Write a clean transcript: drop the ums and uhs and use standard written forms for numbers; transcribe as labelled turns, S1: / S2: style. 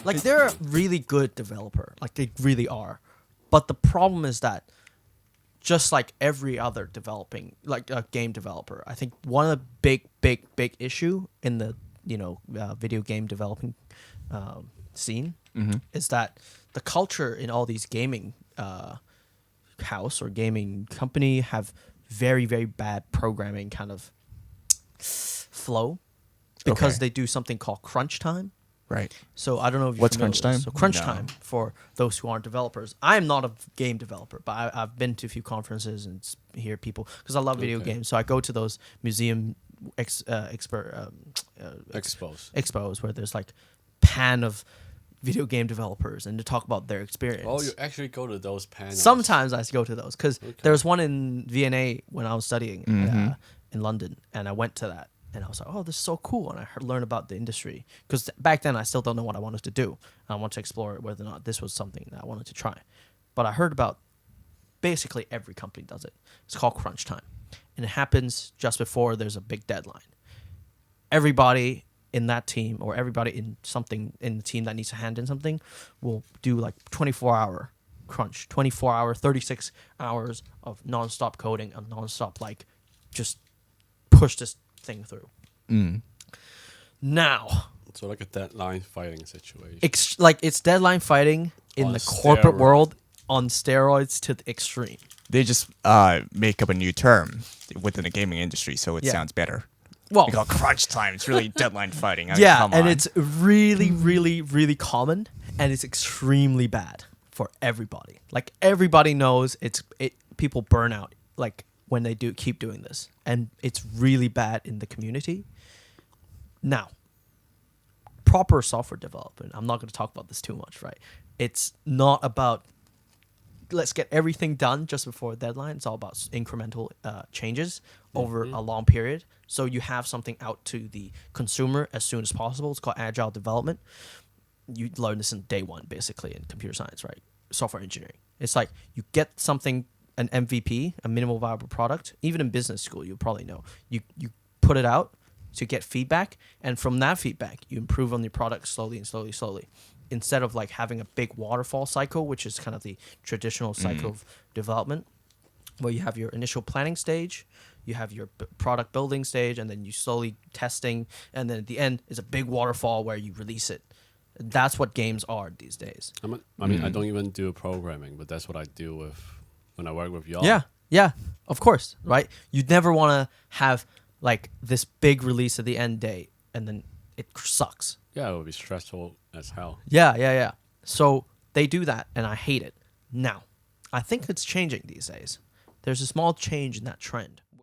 S1: Like they're a really good developer. Like they really are. But the problem is that just like every other developing game developer, I think one of the big issue in the video game developing scene is that the culture in all these gaming house or gaming company have very, very bad programming kind of flow because they do something called crunch time.
S2: Right.
S1: So I don't know if you're
S2: What's
S1: familiar
S2: crunch
S1: with this.
S2: time?
S1: So crunch
S2: No.
S1: time, for those who aren't developers. I am not a game developer, but I've been to a few conferences and hear people, because I love video games. So I go to those museum expos where there's like pan of video game developers and to talk about their experience.
S3: Oh, you actually go to those panels?
S1: Sometimes I go to those because there was one in V&A when I was studying in London, and I went to that. And I was like, oh, this is so cool. And I learned about the industry. Because back then, I still don't know what I wanted to do. I wanted to explore whether or not this was something that I wanted to try. But I heard about basically every company does it. It's called crunch time. And it happens just before there's a big deadline. Everybody in that team or everybody in the team that needs to hand in something will do like 24-hour crunch. 24-hour, 36 hours of nonstop coding and nonstop just push this thing through. Now,
S3: So like a deadline fighting situation.
S1: it's deadline fighting in
S3: On
S1: the corporate
S3: steroids.
S1: world on steroids to the extreme.
S2: They just make up a new term within the gaming industry, so it sounds better.
S1: Well,
S2: We call it crunch time. It's really deadline fighting. I mean,
S1: yeah,
S2: come
S1: and
S2: on.
S1: it's really, really, really common, and it's extremely bad for everybody. Like everybody knows people burn out when they keep doing this, and it's really bad in the community. Now, proper software development, I'm not going to talk about this too much, right? It's not about let's get everything done just before a deadline. It's all about incremental changes over a long period. So you have something out to the consumer as soon as possible. It's called agile development. You learn this in day one, basically, in computer science, right? Software engineering. It's like you get something, an MVP, a minimal viable product. Even in business school, you probably know. You put it out to get feedback, and from that feedback, you improve on your product slowly and slowly, slowly. Instead of having a big waterfall cycle, which is kind of the traditional cycle of development, where you have your initial planning stage, you have your product building stage, and then you slowly testing, and then at the end is a big waterfall where you release it. That's what games are these days.
S3: I mean, I don't even do programming, but that's what I do when I work with y'all.
S1: Yeah, of course, right? You'd never want to have this big release at the end date, and then it sucks.
S3: Yeah, it would be stressful as hell.
S1: Yeah. So they do that, and I hate it. Now, I think it's changing these days. There's a small change in that trend.